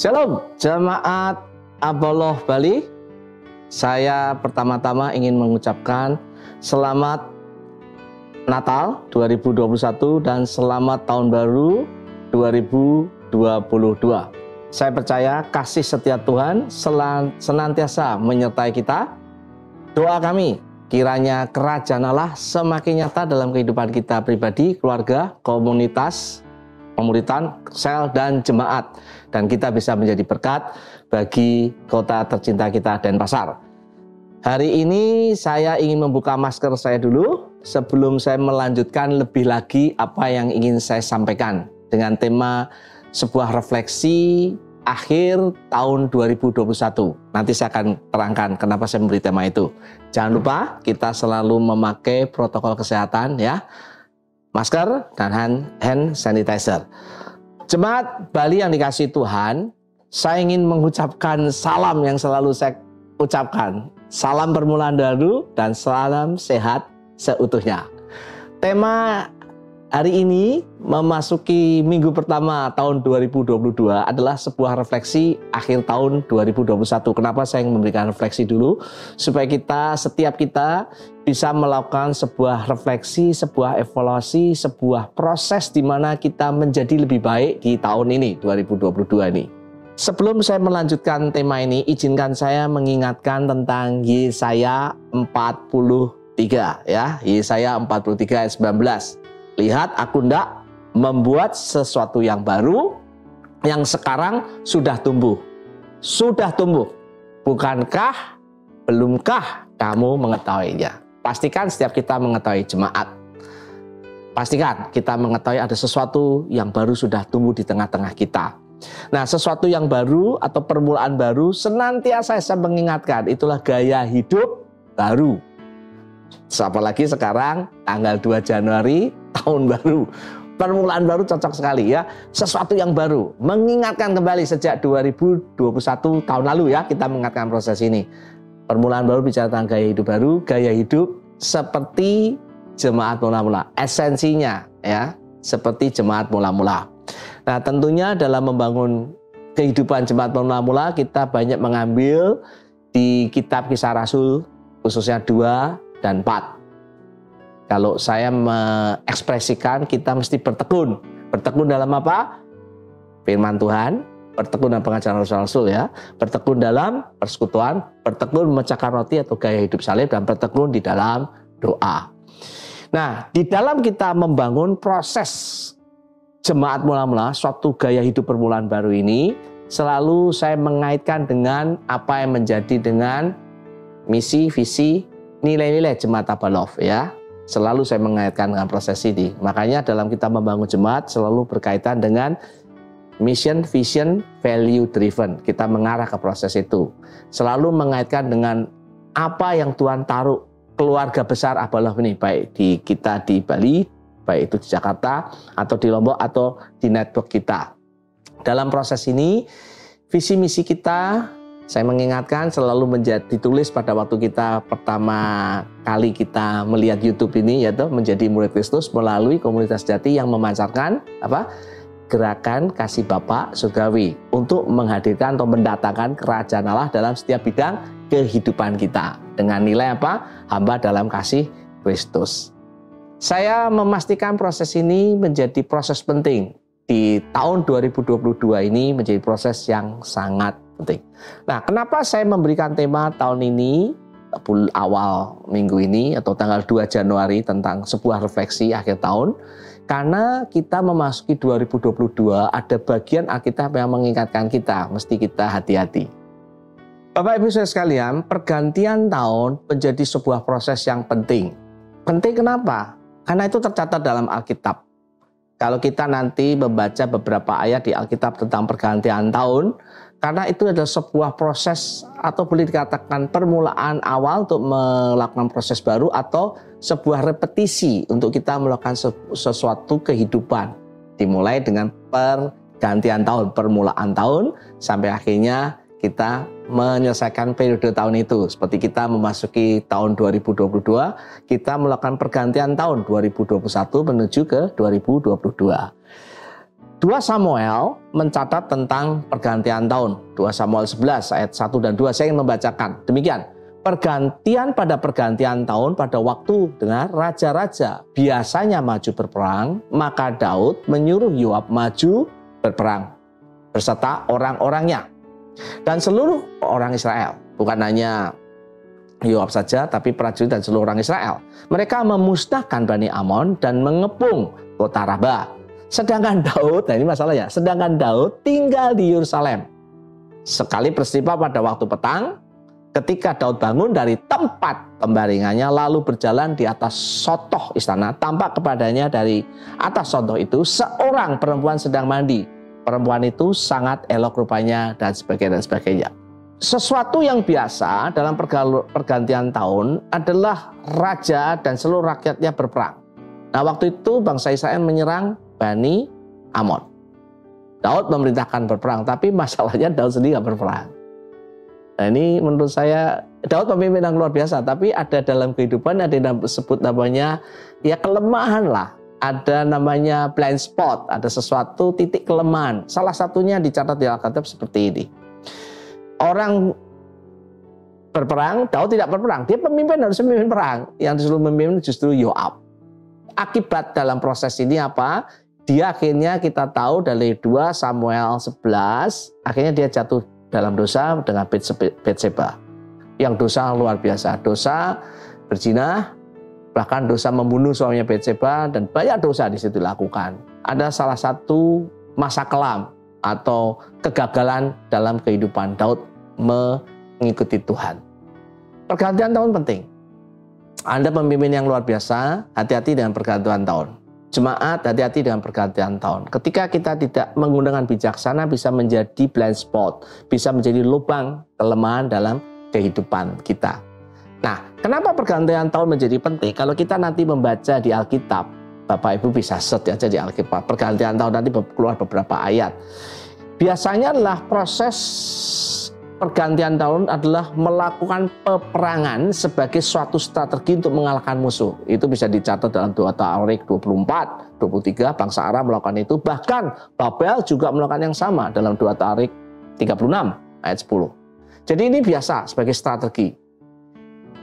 Shalom, Jemaat Apollo Bali. Saya pertama-tama ingin mengucapkan selamat Natal 2021 dan selamat Tahun Baru 2022. Saya percaya kasih setia Tuhan senantiasa menyertai kita. Doa kami, kiranya kerajaan Allah semakin nyata dalam kehidupan kita pribadi, keluarga, komunitas, pemuritan, sel, dan jemaat. Dan kita bisa menjadi berkat bagi kota tercinta kita, Denpasar. Hari ini saya ingin membuka masker saya dulu sebelum saya melanjutkan lebih lagi apa yang ingin saya sampaikan dengan tema sebuah refleksi akhir tahun 2021. Nanti saya akan terangkan kenapa saya memberi tema itu. Jangan lupa kita selalu memakai protokol kesehatan ya. Masker dan hand sanitizer. Jemaat Bali yang dikasihi Tuhan, saya ingin mengucapkan salam yang selalu saya ucapkan. Salam permulaan baru dan salam sehat seutuhnya. Tema hari ini memasuki minggu pertama tahun 2022 adalah sebuah refleksi akhir tahun 2021. Kenapa saya ingin memberikan refleksi dulu? Supaya setiap kita bisa melakukan sebuah refleksi, sebuah evaluasi, sebuah proses di mana kita menjadi lebih baik di tahun ini, 2022 ini. Sebelum saya melanjutkan tema ini, izinkan saya mengingatkan tentang Yesaya 43 ya. Yesaya 43 ayat 19. Lihat, aku hendak membuat sesuatu yang baru, yang sekarang sudah tumbuh. Sudah tumbuh. Bukankah, belumkah kamu mengetahuinya? Pastikan setiap kita mengetahui jemaat. Pastikan kita mengetahui ada sesuatu yang baru sudah tumbuh di tengah-tengah kita. Nah, sesuatu yang baru atau permulaan baru senantiasa saya mengingatkan, itulah gaya hidup baru. Apalagi sekarang tanggal 2 Januari tahun baru. Permulaan baru cocok sekali ya. Sesuatu yang baru. Mengingatkan kembali sejak 2021 tahun lalu ya kita mengingatkan proses ini. Permulaan baru bicara tentang gaya hidup baru. Gaya hidup seperti jemaat mula-mula. Esensinya ya seperti jemaat mula-mula. Nah, tentunya dalam membangun kehidupan jemaat mula-mula kita banyak mengambil di kitab Kisah Rasul khususnya 2 dan 4. Kalau saya mengekspresikan kita mesti bertekun. Bertekun dalam apa? Firman Tuhan, bertekun dalam pengajaran Rasul ya, bertekun dalam persekutuan, bertekun memecahkan roti atau gaya hidup salib, dan bertekun di dalam doa. Nah, di dalam kita membangun proses jemaat mula-mula, suatu gaya hidup permulaan baru ini, selalu saya mengaitkan dengan apa yang menjadi dengan misi, visi, nilai-nilai jemaat Apollo ya. Selalu saya mengaitkan dengan proses ini. Makanya dalam kita membangun jemaat selalu berkaitan dengan mission, vision, value driven. Kita mengarah ke proses itu. Selalu mengaitkan dengan apa yang Tuhan taruh keluarga besar Apollo ini, baik di kita di Bali, baik itu di Jakarta atau di Lombok atau di network kita. Dalam proses ini, visi misi kita saya mengingatkan selalu ditulis pada waktu kita pertama kali kita melihat YouTube ini, yaitu menjadi murid Kristus melalui komunitas Jati yang memancarkan apa? Gerakan kasih Bapa surgawi untuk menghadirkan atau mendatangkan kerajaan Allah dalam setiap bidang kehidupan kita dengan nilai apa? Hamba dalam kasih Kristus. Saya memastikan proses ini menjadi proses penting di tahun 2022 ini, menjadi proses yang sangat penting. Nah, kenapa saya memberikan tema tahun ini, awal minggu ini atau tanggal 2 Januari tentang sebuah refleksi akhir tahun? Karena kita memasuki 2022, ada bagian Alkitab yang mengingatkan kita, mesti kita hati-hati. Bapak Ibu saudara sekalian, pergantian tahun menjadi sebuah proses yang penting. Penting kenapa? Karena itu tercatat dalam Alkitab. Kalau kita nanti membaca beberapa ayat di Alkitab tentang pergantian tahun, karena itu adalah sebuah proses atau boleh dikatakan permulaan awal untuk melakukan proses baru atau sebuah repetisi untuk kita melakukan sesuatu kehidupan. Dimulai dengan pergantian tahun, permulaan tahun sampai akhirnya kita menyelesaikan periode tahun itu. Seperti kita memasuki tahun 2022, kita melakukan pergantian tahun 2021 menuju ke 2022. 2 Samuel mencatat tentang pergantian tahun. 2 Samuel 11 ayat 1 dan 2 saya ingin membacakan. Demikian, pada pergantian tahun pada waktu dengar raja-raja biasanya maju berperang, maka Daud menyuruh Yoab maju berperang beserta orang-orangnya dan seluruh orang Israel. Bukan hanya Yoab saja, tapi prajurit dan seluruh orang Israel. Mereka memusnahkan Bani Amon dan mengepung kota Rabah. Sedangkan Daud, nah ini masalahnya, sedangkan Daud tinggal di Yerusalem. Sekali peristiwa pada waktu petang, ketika Daud bangun dari tempat pembaringannya lalu berjalan di atas sotoh istana, tampak kepadanya dari atas sotoh itu seorang perempuan sedang mandi. Perempuan itu sangat elok rupanya dan sebagainya. Sesuatu yang biasa dalam pergantian tahun adalah raja dan seluruh rakyatnya berperang. Nah, waktu itu bangsa Israel menyerang Bani Amon. Daud memerintahkan berperang, tapi masalahnya Daud sendiri nggak berperang. Nah, ini menurut saya Daud pemimpin yang luar biasa, tapi ada dalam kehidupan ada yang disebut namanya ya kelemahan lah. Ada namanya blind spot, ada sesuatu titik kelemahan. Salah satunya dicatat di Alkitab seperti ini. Orang berperang, Daud tidak berperang. Dia pemimpin, harus memimpin perang. Yang disuruh memimpin justru Yoab. Akibat dalam proses ini apa? Dia akhirnya kita tahu dari 2 Samuel 11, akhirnya dia jatuh dalam dosa dengan Batseba. Yang dosa luar biasa, dosa berzina, bahkan dosa membunuh suaminya Batseba, dan banyak dosa di situ dilakukan. Ada salah satu masa kelam atau kegagalan dalam kehidupan Daud mengikuti Tuhan. Pergantian tahun penting. Anda pemimpin yang luar biasa, hati-hati dengan pergantian tahun. Jemaat, hati-hati dengan pergantian tahun. Ketika kita tidak menggunakan bijaksana, bisa menjadi blind spot, bisa menjadi lubang kelemahan dalam kehidupan kita. Nah, kenapa pergantian tahun menjadi penting? Kalau kita nanti membaca di Alkitab, Bapak Ibu bisa search aja di Alkitab, pergantian tahun nanti keluar beberapa ayat. Biasanya adalah proses pergantian tahun adalah melakukan peperangan sebagai suatu strategi untuk mengalahkan musuh. Itu bisa dicatat dalam 2 Tawarik 24, 23, bangsa Aram melakukan itu. Bahkan Babel juga melakukan yang sama dalam 2 Tawarik 36 ayat 10. Jadi ini biasa sebagai strategi.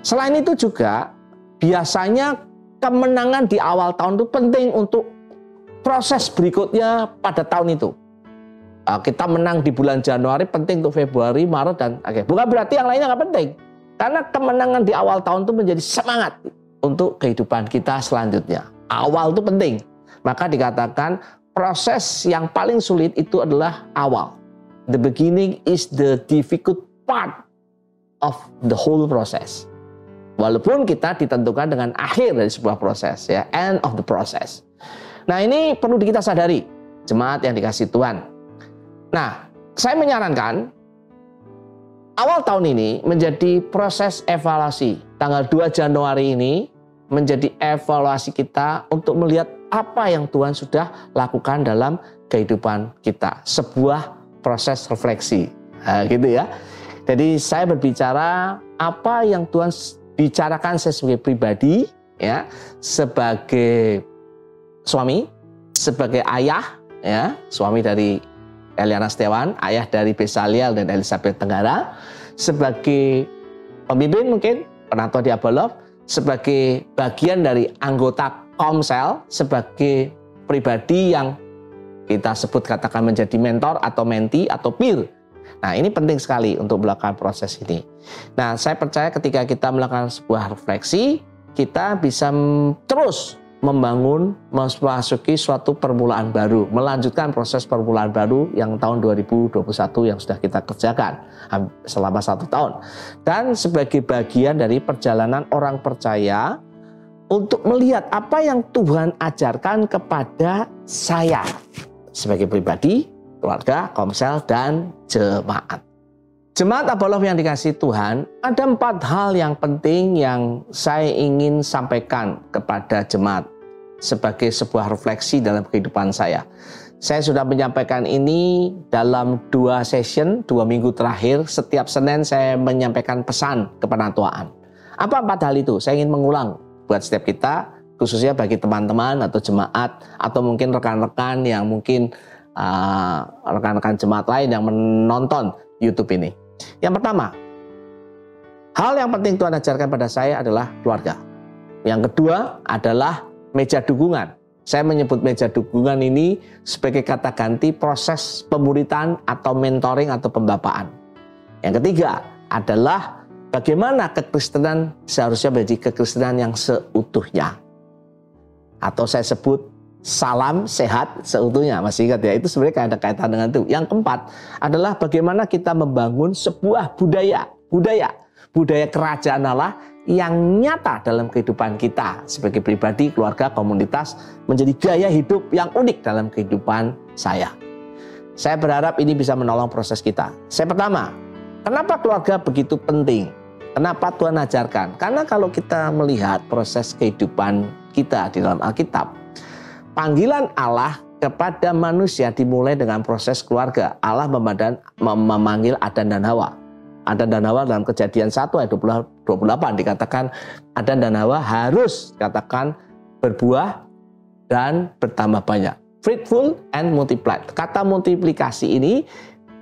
Selain itu juga biasanya kemenangan di awal tahun itu penting untuk proses berikutnya pada tahun itu. Kita menang di bulan Januari penting untuk Februari, Maret, dan akhir. Bukan berarti yang lainnya nggak penting. Karena kemenangan di awal tahun itu menjadi semangat untuk kehidupan kita selanjutnya. Awal itu penting. Maka dikatakan proses yang paling sulit itu adalah awal. The beginning is the difficult part of the whole process. Walaupun kita ditentukan dengan akhir dari sebuah proses, ya, end of the process. Nah, ini perlu kita sadari, jemaat yang dikasihi Tuhan. Nah, saya menyarankan awal tahun ini menjadi proses evaluasi. Tanggal 2 Januari ini menjadi evaluasi kita untuk melihat apa yang Tuhan sudah lakukan dalam kehidupan kita. Sebuah proses refleksi. Nah, gitu ya. Jadi saya berbicara apa yang Tuhan bicarakan saya sebagai pribadi, ya, sebagai suami, sebagai ayah, ya, suami dari Eliana Setiawan, ayah dari Besaliel dan Elizabeth Tenggara, sebagai pemimpin mungkin, penatua di Abolov, sebagai bagian dari anggota Komsel, sebagai pribadi yang kita sebut katakan menjadi mentor atau menti atau peer. Nah, ini penting sekali untuk melakukan proses ini. Nah, saya percaya ketika kita melakukan sebuah refleksi, kita bisa terus membangun, memasuki suatu permulaan baru, melanjutkan proses permulaan baru yang tahun 2021 yang sudah kita kerjakan selama 1 tahun. Dan sebagai bagian dari perjalanan orang percaya untuk melihat apa yang Tuhan ajarkan kepada saya sebagai pribadi, keluarga, komsel, dan jemaat. Jemaat Abolov yang dikasihi Tuhan, ada 4 hal yang penting yang saya ingin sampaikan kepada jemaat sebagai sebuah refleksi dalam kehidupan saya. Saya sudah menyampaikan ini dalam 2 session, 2 minggu terakhir. Setiap Senin saya menyampaikan pesan kepenatuaan. Apa 4 hal itu? Saya ingin mengulang buat setiap kita, khususnya bagi teman-teman atau jemaat, atau mungkin rekan-rekan yang mungkin rekan-rekan jemaat lain yang menonton YouTube ini. Yang pertama, hal yang penting Tuhan ajarkan pada saya adalah keluarga. Yang kedua adalah meja dukungan. Saya menyebut meja dukungan ini sebagai kata ganti proses pemuritan atau mentoring atau pembapaan. Yang ketiga adalah bagaimana kekristenan seharusnya menjadi kekristenan yang seutuhnya. Atau saya sebut salam sehat seutuhnya. Masih ingat ya? Itu sebenarnya ada kaitan dengan itu. Yang keempat adalah bagaimana kita membangun sebuah budaya kerajaan Allah yang nyata dalam kehidupan kita sebagai pribadi, keluarga, komunitas, menjadi gaya hidup yang unik dalam kehidupan saya. Saya berharap ini bisa menolong proses kita. Saya pertama, kenapa keluarga begitu penting? Kenapa Tuhan ajarkan? Karena kalau kita melihat proses kehidupan kita di dalam Alkitab, panggilan Allah kepada manusia dimulai dengan proses keluarga. Allah memanggil Adan dan Hawa. Adan dan Hawa dalam Kejadian 1 ayat 28 dikatakan Adan dan Hawa harus katakan berbuah dan bertambah banyak. Fruitful and multiply. Kata multiplikasi ini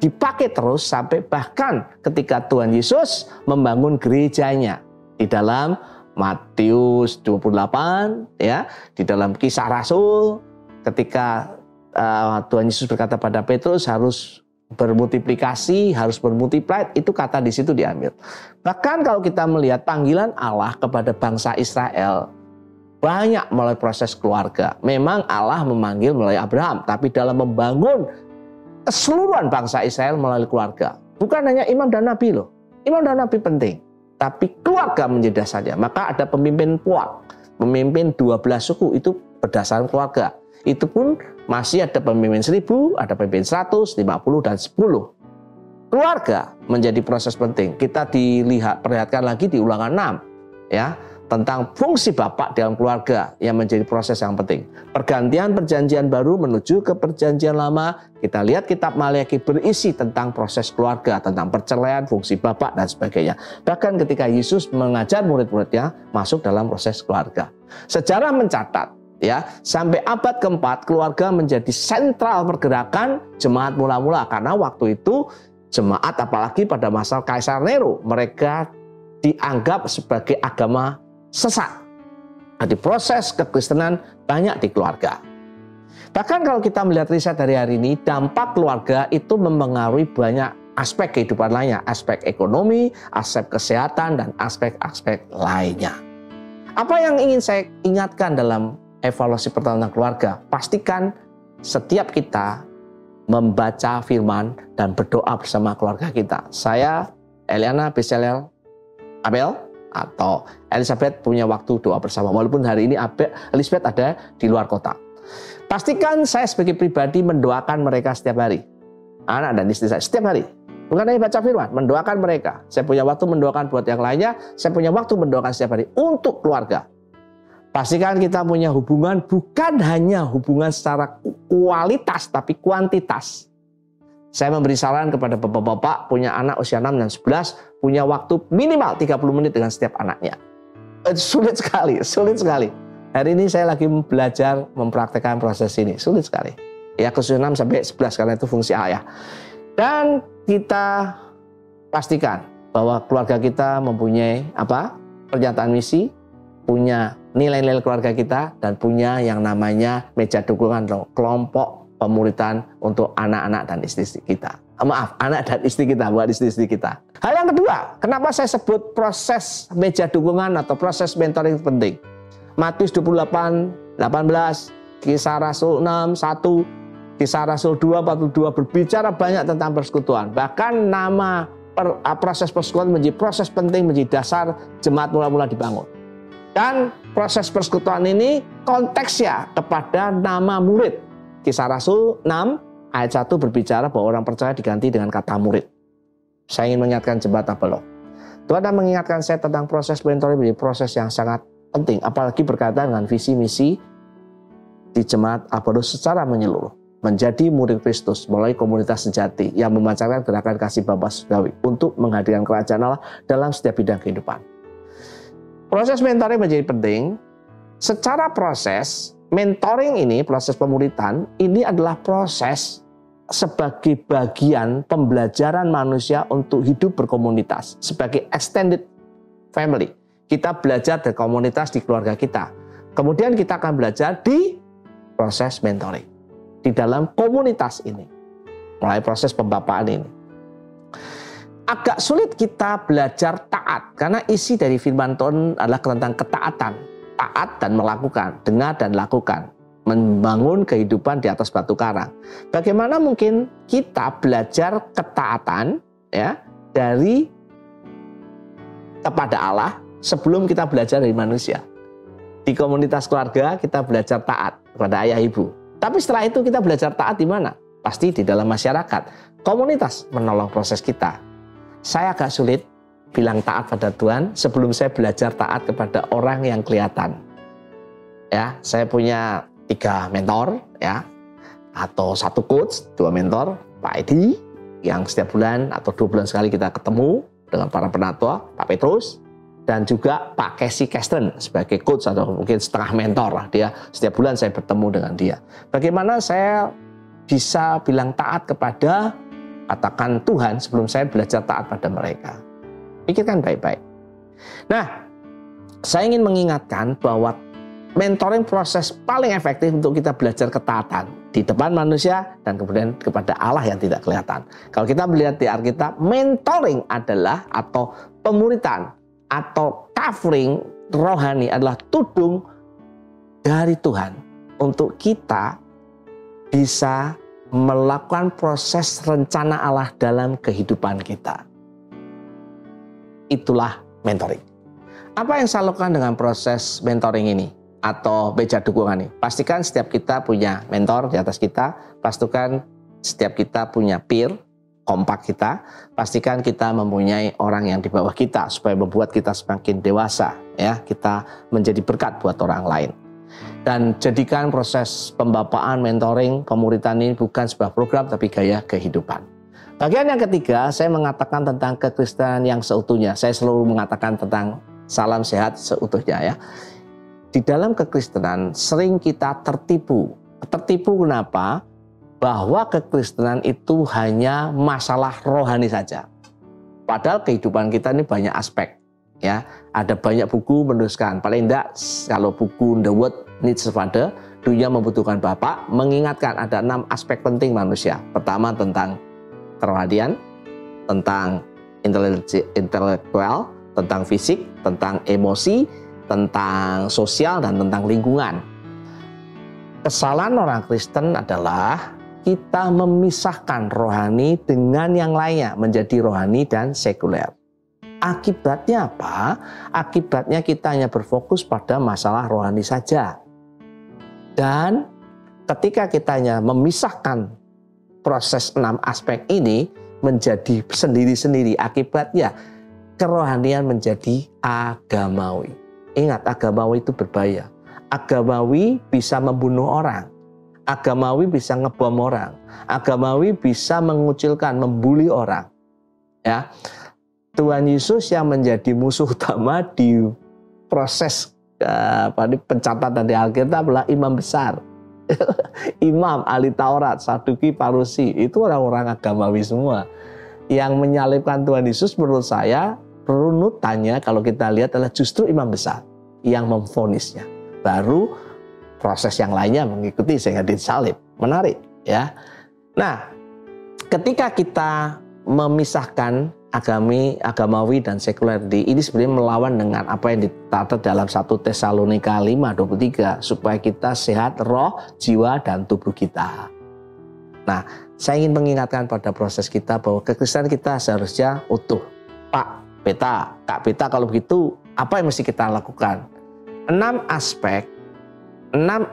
dipakai terus sampai bahkan ketika Tuhan Yesus membangun gerejanya di dalam Matius 28 ya, di dalam Kisah Rasul ketika Tuhan Yesus berkata pada Petrus harus bermultiplikasi, harus bermultiply, itu kata di situ diambil. Bahkan kalau kita melihat panggilan Allah kepada bangsa Israel banyak melalui proses keluarga. Memang Allah memanggil melalui Abraham, tapi dalam membangun keseluruhan bangsa Israel melalui keluarga. Bukan hanya imam dan nabi loh. Imam dan nabi penting, tapi keluarga menjadi dasarnya. Maka ada pemimpin puak, pemimpin 12 suku itu berdasarkan keluarga. Itu pun masih ada pemimpin 1000, ada pemimpin 100, 50, dan 10. Keluarga menjadi proses penting. Kita perlihatkan lagi di Ulangan 6 ya, tentang fungsi bapak dalam keluarga yang menjadi proses yang penting. Pergantian perjanjian baru menuju ke perjanjian lama, kita lihat kitab Maleakhi berisi tentang proses keluarga, tentang perceraian, fungsi bapak, dan sebagainya. Bahkan ketika Yesus mengajar murid-muridnya masuk dalam proses keluarga. Sejarah mencatat ya, sampai abad keempat keluarga menjadi sentral pergerakan jemaat mula-mula, karena waktu itu jemaat apalagi pada masa Kaisar Nero mereka dianggap sebagai agama sesat. Jadi proses kekristenan banyak di keluarga. Bahkan kalau kita melihat riset dari hari ini, dampak keluarga itu mempengaruhi banyak aspek kehidupan lainnya, aspek ekonomi, aspek kesehatan, dan aspek-aspek lainnya. Apa yang ingin saya ingatkan dalam evaluasi pertama keluarga? Pastikan setiap kita membaca firman dan berdoa bersama keluarga kita. Saya, Eliana, Bezalel, Abel, atau Elizabeth punya waktu doa bersama. Walaupun hari ini Elizabeth ada di luar kota. Pastikan saya sebagai pribadi mendoakan mereka setiap hari. Anak dan istri saya setiap hari. Bukan hanya baca firman, mendoakan mereka. Saya punya waktu mendoakan buat yang lainnya. Saya punya waktu mendoakan setiap hari untuk keluarga. Pastikan kita punya hubungan, bukan hanya hubungan secara kualitas, tapi kuantitas. Saya memberi saran kepada bapak-bapak punya anak usia 6 dan 11, punya waktu minimal 30 menit dengan setiap anaknya. Sulit sekali, sulit sekali. Hari ini saya lagi belajar mempraktekkan proses ini, sulit sekali. Ya, usia 6 sampai 11 karena itu fungsi ayah. Dan kita pastikan bahwa keluarga kita mempunyai pernyataan misi, punya nilai-nilai keluarga kita, dan punya yang namanya meja dukungan, kelompok pemuritan untuk anak-anak dan istri-istri kita. Anak dan istri kita, bukan istri-istri kita. Hal yang kedua, kenapa saya sebut proses meja dukungan atau proses mentoring penting? Matius 28, 18, Kisah Rasul 6, 1, Kisah Rasul 2, 42 berbicara banyak tentang persekutuan. Bahkan nama proses persekutuan menjadi proses penting, menjadi dasar jemaat mula-mula dibangun. Dan proses persekutuan ini konteksnya kepada nama murid. Kisah Rasul 6 ayat 1 berbicara bahwa orang percaya diganti dengan kata murid. Saya ingin mengingatkan jemaat Apollo. Tuhan mengingatkan saya tentang proses mentoring menjadi proses yang sangat penting. Apalagi berkaitan dengan visi misi di jemaat Apollo secara menyeluruh. Menjadi murid Kristus melalui komunitas sejati yang memancarkan gerakan kasih Bapa surgawi untuk menghadirkan kerajaan Allah dalam setiap bidang kehidupan. Proses mentoring menjadi penting. Secara proses mentoring ini, proses pemuritan ini adalah proses sebagai bagian pembelajaran manusia untuk hidup berkomunitas, sebagai extended family. Kita belajar dari komunitas di keluarga kita. Kemudian kita akan belajar di proses mentoring di dalam komunitas ini, mulai proses pembapaan ini. Agak sulit kita belajar taat karena isi dari firman Tuhan adalah tentang ketaatan, taat dan melakukan, dengar dan lakukan, membangun kehidupan di atas batu karang. Bagaimana mungkin kita belajar ketaatan ya dari kepada Allah sebelum kita belajar dari manusia? Di komunitas keluarga kita belajar taat kepada ayah ibu. Tapi setelah itu kita belajar taat di mana? Pasti di dalam masyarakat. Komunitas menolong proses kita. Saya agak sulit bilang taat pada Tuhan sebelum saya belajar taat kepada orang yang kelihatan. Ya, saya punya 3 mentor ya, atau 1 coach, 2 mentor, Pak Edi yang setiap bulan atau 2 bulan sekali kita ketemu dengan para penatua, Pak Petrus, dan juga Pak Casey Caston sebagai coach atau mungkin setengah mentor lah dia. Setiap bulan saya bertemu dengan dia. Bagaimana saya bisa bilang taat kepada katakan Tuhan sebelum saya belajar taat pada mereka? Pikirkan baik-baik. Nah, saya ingin mengingatkan bahwa mentoring proses paling efektif untuk kita belajar ketaatan di depan manusia dan kemudian kepada Allah yang tidak kelihatan. Kalau kita melihat di Alkitab, mentoring adalah atau pemuritan atau covering rohani adalah tudung dari Tuhan untuk kita bisa melakukan proses rencana Allah dalam kehidupan kita. Itulah mentoring. Apa yang saya lakukan dengan proses mentoring ini atau beja dukungan ini? Pastikan setiap kita punya mentor di atas kita, pastikan setiap kita punya peer, kompak kita, pastikan kita mempunyai orang yang di bawah kita supaya membuat kita semakin dewasa, ya, kita menjadi berkat buat orang lain. Dan jadikan proses pembapaan, mentoring, pemuritan ini bukan sebuah program tapi gaya kehidupan. Bagian yang ketiga, saya mengatakan tentang kekristenan yang seutuhnya. Saya selalu mengatakan tentang salam sehat seutuhnya ya. Di dalam kekristenan sering kita tertipu. Tertipu kenapa? Bahwa kekristenan itu hanya masalah rohani saja. Padahal kehidupan kita ini banyak aspek. Ya, ada banyak buku menuliskan. Paling tidak kalau buku The World Needs a Father, dunia membutuhkan Bapak, mengingatkan ada 6 aspek penting manusia. Pertama tentang kerohanian, tentang intelektual, tentang fisik, tentang emosi, tentang sosial, dan tentang lingkungan. Kesalahan orang Kristen adalah kita memisahkan rohani dengan yang lainnya menjadi rohani dan sekuler. Akibatnya apa? Akibatnya kita hanya berfokus pada masalah rohani saja. Dan ketika kita hanya memisahkan proses 6 aspek ini menjadi sendiri-sendiri, akibatnya kerohanian menjadi agamawi. Ingat, agamawi itu berbahaya. Agamawi bisa membunuh orang. Agamawi bisa ngebom orang. Agamawi bisa mengucilkan, membuli orang. Ya. Tuhan Yesus yang menjadi musuh utama di proses pencatatan di Alkitab adalah imam besar. Imam, ahli Taurat, Saduki, Parusi, itu orang-orang agamawi semua. Yang menyalibkan Tuhan Yesus menurut saya, runutannya kalau kita lihat adalah justru imam besar yang memvonisnya. Baru proses yang lainnya mengikuti sehingga disalib. Menarik ya. Nah, ketika kita memisahkan agamawi dan sekuler ini sebenarnya melawan dengan apa yang ditata dalam 1 Tesalonika 5:23 supaya kita sehat roh, jiwa, dan tubuh kita. Nah, saya ingin mengingatkan pada proses kita bahwa kekristenan kita seharusnya utuh. Pak Beta, Kak Beta, kalau begitu apa yang mesti kita lakukan? 6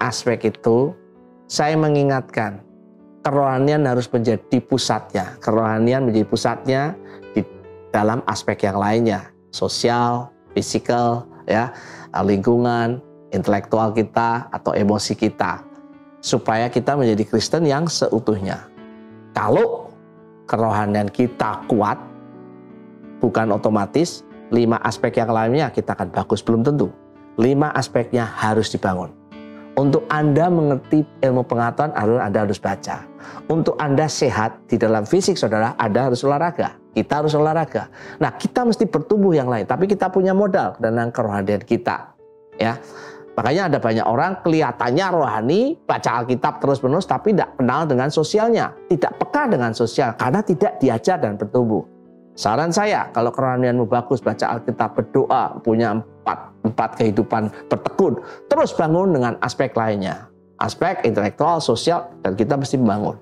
aspek itu saya mengingatkan kerohanian harus menjadi pusatnya. Kerohanian menjadi pusatnya di dalam aspek yang lainnya, sosial, fisikal, ya, lingkungan, intelektual kita atau emosi kita, supaya kita menjadi Kristen yang seutuhnya. Kalau kerohanian kita kuat, bukan otomatis 5 aspek yang lainnya kita akan bagus, belum tentu. 5 aspeknya harus dibangun. Untuk Anda mengerti ilmu pengetahuan, Anda harus baca. Untuk Anda sehat di dalam fisik saudara, Anda harus olahraga. Kita harus olahraga. Nah, kita mesti bertumbuh yang lain, tapi kita punya modal dan kerohanian kita. Ya, makanya ada banyak orang kelihatannya rohani, baca Alkitab terus-menerus, tapi tidak kenal dengan sosialnya, tidak peka dengan sosial karena tidak diajar dan bertumbuh. Saran saya, kalau kerohanianmu bagus, baca Alkitab, berdoa, punya empat kehidupan bertekun, terus bangun dengan aspek lainnya. Aspek intelektual, sosial, dan kita mesti membangun.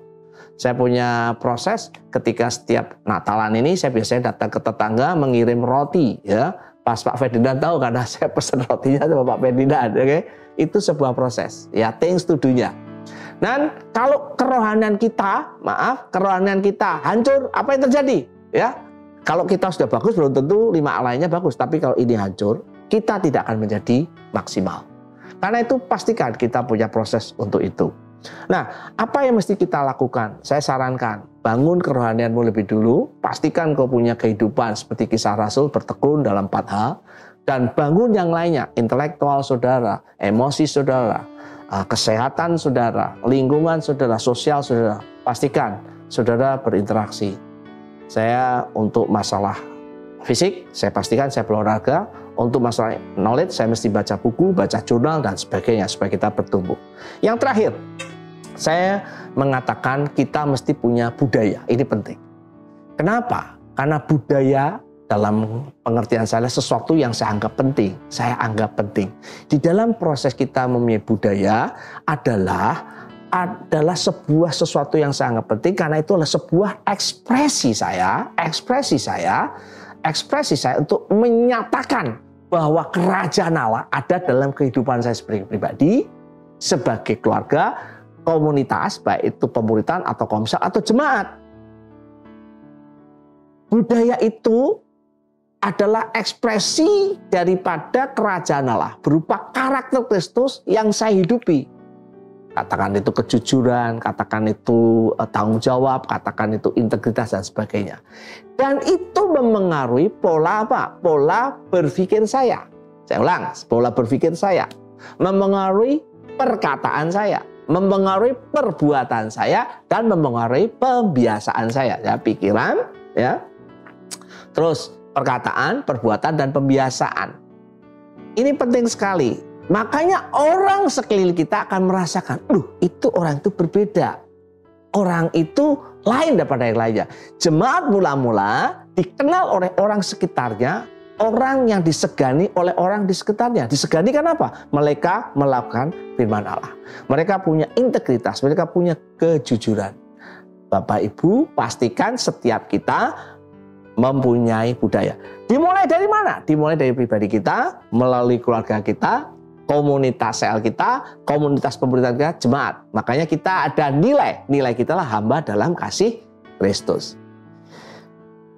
Saya punya proses ketika setiap Natalan ini, saya biasanya datang ke tetangga mengirim roti. Ya, pas Pak Ferdinand tahu karena saya pesan rotinya sama Pak Ferdinand. Okay? Itu sebuah proses. Ya, things to do-nya. Dan kalau kerohanian kita, kerohanian kita hancur, apa yang terjadi? Ya, kalau kita sudah bagus, belum tentu 5 lainnya bagus. Tapi kalau ini hancur, kita tidak akan menjadi maksimal. Karena itu pastikan kita punya proses untuk itu. Nah, apa yang mesti kita lakukan? Saya sarankan, bangun kerohanianmu lebih dulu. Pastikan kau punya kehidupan seperti Kisah Rasul, bertekun dalam 4 hal. Dan bangun yang lainnya, intelektual saudara, emosi saudara, kesehatan saudara, lingkungan saudara, sosial saudara. Pastikan saudara berinteraksi. Saya untuk masalah fisik, saya pastikan saya berolahraga. Untuk masalah knowledge, saya mesti baca buku, baca jurnal, dan sebagainya, supaya kita bertumbuh. Yang terakhir, saya mengatakan kita mesti punya budaya. Ini penting. Kenapa? Karena budaya dalam pengertian saya sesuatu yang saya anggap penting. Saya anggap penting. Di dalam proses kita mempunyai budaya adalah sebuah sesuatu yang saya anggap penting, karena itu adalah sebuah ekspresi saya untuk menyatakan bahwa kerajaan Allah ada dalam kehidupan saya sebagai pribadi, sebagai keluarga, komunitas, baik itu pemuritan atau komsel atau jemaat. Budaya itu adalah ekspresi daripada kerajaan Allah berupa karakter Kristus yang saya hidupi. Katakan itu kejujuran, katakan itu tanggung jawab, katakan itu integritas dan sebagainya. Dan itu memengaruhi pola apa? Pola berpikir saya. Saya ulang, pola berpikir saya. Memengaruhi perkataan saya, memengaruhi perbuatan saya, dan memengaruhi pembiasaan saya. Ya, pikiran, ya. Terus perkataan, perbuatan, dan pembiasaan. Ini penting sekali. Makanya orang sekeliling kita akan merasakan, itu orang itu berbeda. Orang itu lain daripada yang lainnya. Jemaat mula-mula dikenal oleh orang sekitarnya, orang yang disegani oleh orang di sekitarnya. Disegani kenapa? Mereka melakukan firman Allah. Mereka punya integritas, mereka punya kejujuran. Bapak Ibu, pastikan setiap kita mempunyai budaya. Dimulai dari mana? Dimulai dari pribadi kita, melalui keluarga kita, komunitas sel kita, komunitas pemerintahan kita, jemaat. Makanya kita ada nilai. Nilai kita lah hamba dalam kasih Kristus.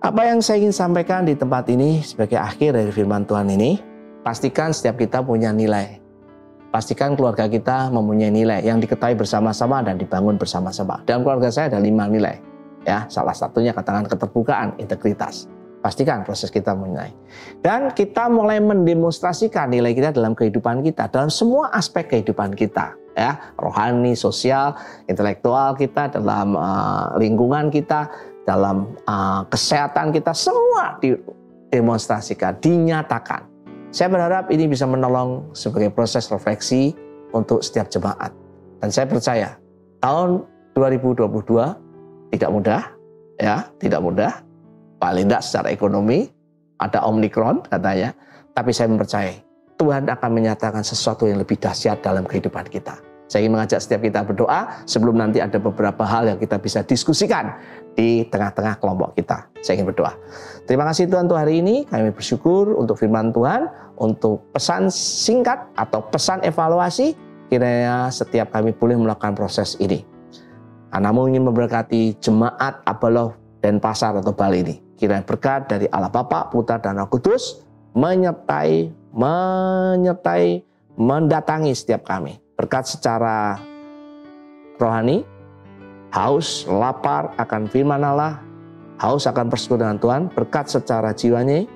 Apa yang saya ingin sampaikan di tempat ini sebagai akhir dari firman Tuhan ini, pastikan setiap kita punya nilai. Pastikan keluarga kita mempunyai nilai yang diketahui bersama-sama dan dibangun bersama-sama. Dalam keluarga saya ada 5 nilai. Ya, salah satunya katakan keterbukaan, integritas. Pastikan proses kita menilai. Dan kita mulai mendemonstrasikan nilai kita dalam kehidupan kita, dalam semua aspek kehidupan kita. Ya, rohani, sosial, intelektual kita, dalam lingkungan kita, dalam kesehatan kita, semua didemonstrasikan, dinyatakan. Saya berharap ini bisa menolong sebagai proses refleksi untuk setiap jemaat. Dan saya percaya, tahun 2022 tidak mudah, ya, tidak mudah. Paling tidak secara ekonomi, ada Omikron katanya. Tapi saya mempercayai Tuhan akan menyatakan sesuatu yang lebih dahsyat dalam kehidupan kita. Saya ingin mengajak setiap kita berdoa sebelum nanti ada beberapa hal yang kita bisa diskusikan di tengah-tengah kelompok kita. Saya ingin berdoa. Terima kasih Tuhan untuk hari ini. Kami bersyukur untuk firman Tuhan, untuk pesan singkat atau pesan evaluasi. Kiranya setiap kami boleh melakukan proses ini. Karena ingin memberkati jemaat Abaloh dan Pasar atau Bali ini. Kiranya berkat dari Allah Bapa, Putra, dan Roh Kudus menyertai, mendatangi setiap kami. Berkat secara rohani, haus, lapar akan firman Allah, haus akan persekutuan dengan Tuhan, berkat secara jiwanya,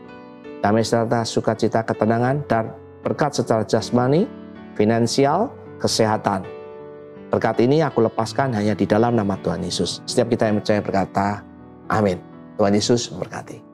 damai serta sukacita ketenangan, dan berkat secara jasmani, finansial, kesehatan. Berkat ini aku lepaskan hanya di dalam nama Tuhan Yesus. Setiap kita yang percaya berkata, amin. Tuhan Yesus memberkati.